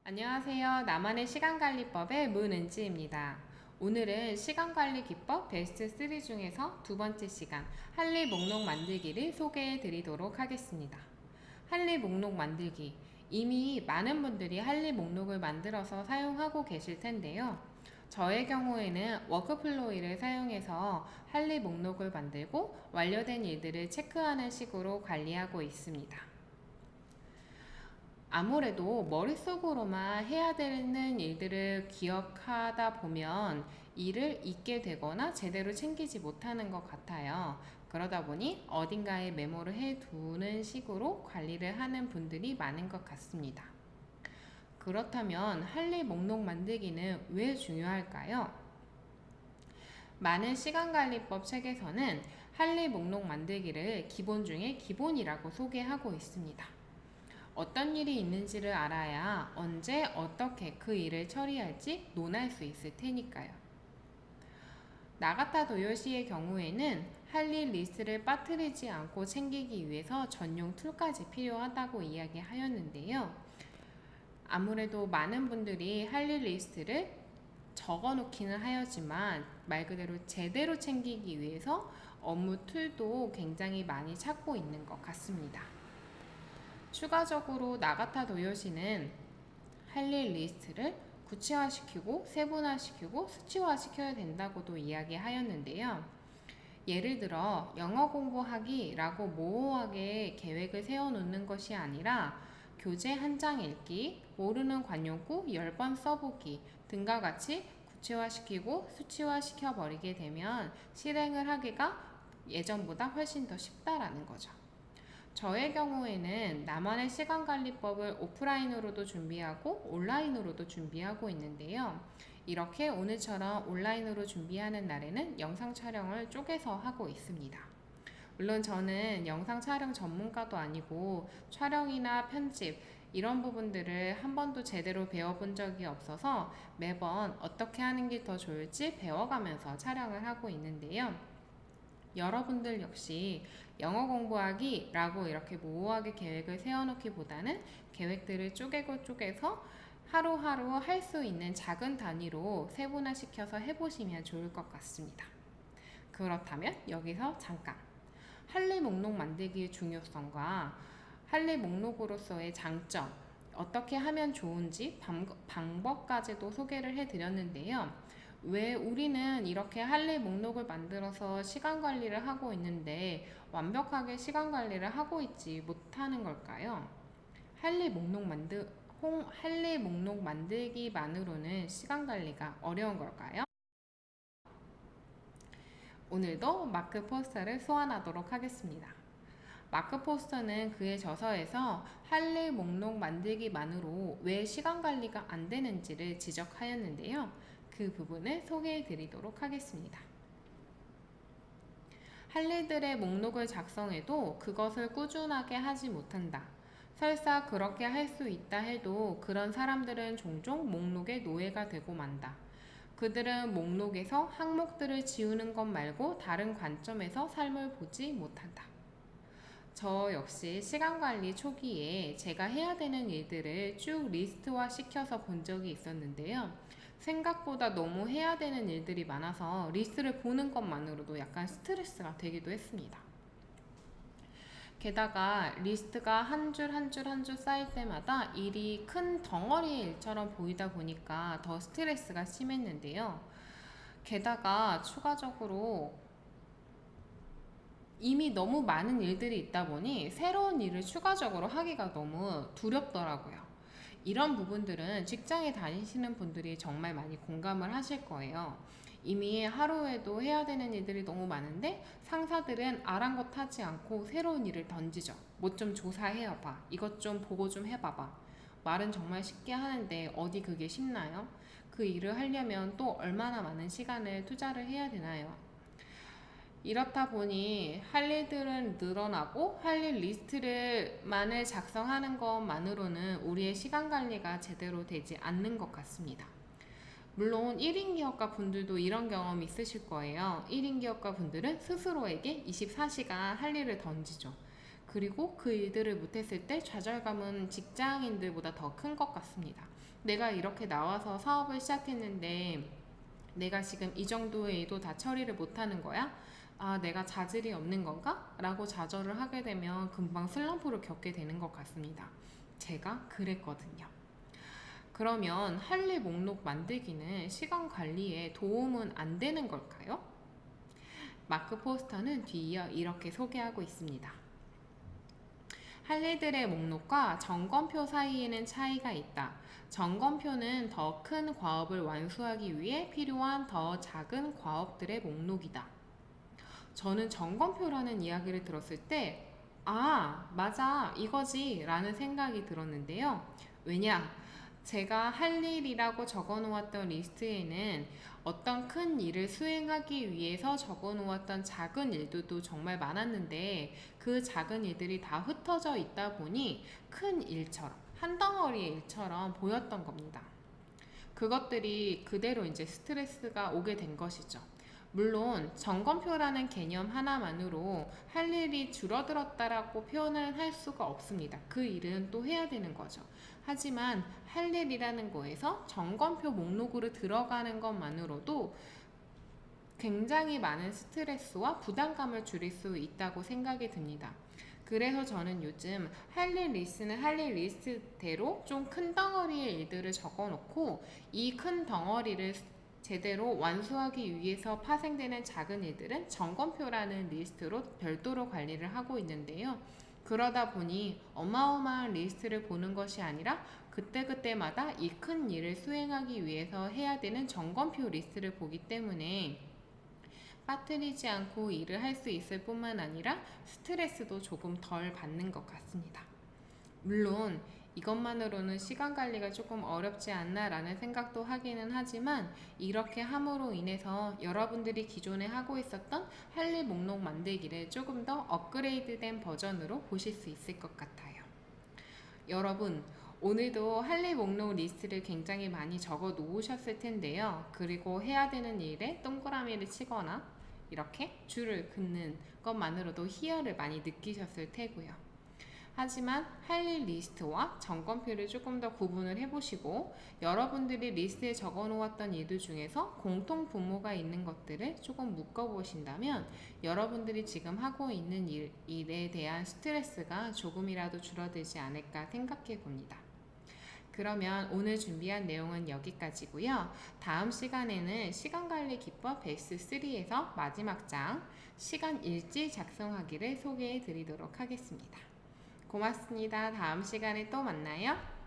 안녕하세요. 나만의 시간관리법의 문은지입니다. 오늘은 시간관리 기법 베스트 3 중에서 두 번째 시간 할리 목록 만들기를 소개해 드리도록 하겠습니다. 할리 목록 만들기. 이미 많은 분들이 할리 목록을 만들어서 사용하고 계실 텐데요. 저의 경우에는 워크플로이를 사용해서 할리 목록을 만들고 완료된 일들을 체크하는 식으로 관리하고 있습니다. 아무래도 머릿속으로만 해야 되는 일들을 기억하다 보면 일을 잊게 되거나 제대로 챙기지 못하는 것 같아요. 그러다 보니 어딘가에 메모를 해두는 식으로 관리를 하는 분들이 많은 것 같습니다. 그렇다면 할일 목록 만들기는 왜 중요할까요? 많은 시간관리법 책에서는 할일 목록 만들기를 기본 중에 기본이라고 소개하고 있습니다. 어떤 일이 있는지를 알아야 언제 어떻게 그 일을 처리할지 논할 수 있을 테니까요. 나가타 도요시의 경우에는 할 일 리스트를 빠뜨리지 않고 챙기기 위해서 전용 툴까지 필요하다고 이야기하였는데요. 아무래도 많은 분들이 할 일 리스트를 적어 놓기는 하였지만 말 그대로 제대로 챙기기 위해서 업무 툴도 굉장히 많이 찾고 있는 것 같습니다. 추가적으로 나가타 도요시는 할 일 리스트를 구체화시키고 세분화시키고 수치화시켜야 된다고도 이야기하였는데요. 예를 들어 영어 공부하기라고 모호하게 계획을 세워놓는 것이 아니라 교재 한 장 읽기, 모르는 관용구 10번 써보기 등과 같이 구체화시키고 수치화시켜버리게 되면 실행을 하기가 예전보다 훨씬 더 쉽다라는 거죠. 저의 경우에는 나만의 시간관리법을 오프라인으로도 준비하고 온라인으로도 준비하고 있는데요. 이렇게 오늘처럼 온라인으로 준비하는 날에는 영상 촬영을 쪼개서 하고 있습니다. 물론 저는 영상 촬영 전문가도 아니고 촬영이나 편집 이런 부분들을 한 번도 제대로 배워본 적이 없어서 매번 어떻게 하는 게 더 좋을지 배워가면서 촬영을 하고 있는데요. 여러분들 역시 영어 공부하기 라고 이렇게 모호하게 계획을 세워놓기보다는 계획들을 쪼개서 하루하루 할 수 있는 작은 단위로 세분화시켜서 해보시면 좋을 것 같습니다. 그렇다면 여기서 잠깐 할 일 목록 만들기의 중요성과 할 일 목록으로서의 장점, 어떻게 하면 좋은지 방법까지도 소개를 해드렸는데요. 왜 우리는 이렇게 할 일 목록을 만들어서 시간 관리를 하고 있는데 완벽하게 시간 관리를 하고 있지 못하는 걸까요? 할 일 목록 만들기만으로는 시간 관리가 어려운 걸까요? 오늘도 마크 포스터를 소환하도록 하겠습니다. 마크 포스터는 그의 저서에서 할 일 목록 만들기만으로 왜 시간 관리가 안 되는지를 지적하였는데요. 그 부분을 소개해 드리도록 하겠습니다. 할 일들의 목록을 작성해도 그것을 꾸준하게 하지 못한다. 설사 그렇게 할 수 있다 해도 그런 사람들은 종종 목록의 노예가 되고 만다. 그들은 목록에서 항목들을 지우는 것 말고 다른 관점에서 삶을 보지 못한다. 저 역시 시간관리 초기에 제가 해야 되는 일들을 쭉 리스트화 시켜서 본 적이 있었는데요. 생각보다 너무 해야 되는 일들이 많아서 리스트를 보는 것만으로도 약간 스트레스가 되기도 했습니다. 게다가 리스트가 한 줄 한 줄 한 줄 쌓일 때마다 일이 큰 덩어리의 일처럼 보이다 보니까 더 스트레스가 심했는데요. 게다가 추가적으로 이미 너무 많은 일들이 있다 보니 새로운 일을 추가적으로 하기가 너무 두렵더라고요. 이런 부분들은 직장에 다니시는 분들이 정말 많이 공감을 하실 거예요. 이미 하루에도 해야 되는 일들이 너무 많은데 상사들은 아랑곳하지 않고 새로운 일을 던지죠. 뭐 좀 조사해봐. 이것 좀 보고 좀 해봐봐. 말은 정말 쉽게 하는데 어디 그게 쉽나요? 그 일을 하려면 또 얼마나 많은 시간을 투자를 해야 되나요? 이렇다 보니 할 일들은 늘어나고 할 일 리스트만을 작성하는 것만으로는 우리의 시간 관리가 제대로 되지 않는 것 같습니다. 물론 1인 기업가 분들도 이런 경험 있으실 거예요. 1인 기업가 분들은 스스로에게 24시간 할 일을 던지죠. 그리고 그 일들을 못했을 때 좌절감은 직장인들보다 더 큰 것 같습니다. 내가 이렇게 나와서 사업을 시작했는데 내가 지금 이 정도의 일도 다 처리를 못하는 거야? 아, 내가 자질이 없는 건가? 라고 좌절을 하게 되면 금방 슬럼프를 겪게 되는 것 같습니다. 제가 그랬거든요. 그러면 할 일 목록 만들기는 시간 관리에 도움은 안 되는 걸까요? 마크 포스터는 뒤이어 이렇게 소개하고 있습니다. 할 일들의 목록과 점검표 사이에는 차이가 있다. 점검표는 더 큰 과업을 완수하기 위해 필요한 더 작은 과업들의 목록이다. 저는 점검표라는 이야기를 들었을 때, 아, 맞아, 이거지 라는 생각이 들었는데요. 왜냐? 제가 할 일이라고 적어 놓았던 리스트에는 어떤 큰 일을 수행하기 위해서 적어 놓았던 작은 일들도 정말 많았는데 그 작은 일들이 다 흩어져 있다 보니 큰 일처럼, 한 덩어리의 일처럼 보였던 겁니다. 그것들이 그대로 이제 스트레스가 오게 된 것이죠. 물론 점검표라는 개념 하나만으로 할 일이 줄어들었다라고 표현을 할 수가 없습니다. 그 일은 또 해야 되는 거죠. 하지만 할 일이라는 거에서 점검표 목록으로 들어가는 것만으로도 굉장히 많은 스트레스와 부담감을 줄일 수 있다고 생각이 듭니다. 그래서 저는 요즘 할 일 리스트는 할 일 리스트대로 좀 큰 덩어리의 일들을 적어 놓고 이 큰 덩어리를 제대로 완수하기 위해서 파생되는 작은 일들은 점검표라는 리스트로 별도로 관리를 하고 있는데요. 그러다 보니 어마어마한 리스트를 보는 것이 아니라 그때그때마다 이 큰 일을 수행하기 위해서 해야 되는 점검표 리스트를 보기 때문에 빠뜨리지 않고 일을 할 수 있을 뿐만 아니라 스트레스도 조금 덜 받는 것 같습니다. 물론 이것만으로는 시간 관리가 조금 어렵지 않나 라는 생각도 하기는 하지만 이렇게 함으로 인해서 여러분들이 기존에 하고 있었던 할 일 목록 만들기를 조금 더 업그레이드된 버전으로 보실 수 있을 것 같아요. 여러분, 오늘도 할 일 목록 리스트를 굉장히 많이 적어 놓으셨을 텐데요. 그리고 해야 되는 일에 동그라미를 치거나 이렇게 줄을 긋는 것만으로도 희열을 많이 느끼셨을 테고요. 하지만 할 일 리스트와 점검표를 조금 더 구분을 해보시고 여러분들이 리스트에 적어 놓았던 일들 중에서 공통 분모가 있는 것들을 조금 묶어보신다면 여러분들이 지금 하고 있는 일에 대한 스트레스가 조금이라도 줄어들지 않을까 생각해 봅니다. 그러면 오늘 준비한 내용은 여기까지고요. 다음 시간에는 시간관리 기법 베이스 3에서 마지막 장 시간 일지 작성하기를 소개해 드리도록 하겠습니다. 고맙습니다. 다음 시간에 또 만나요.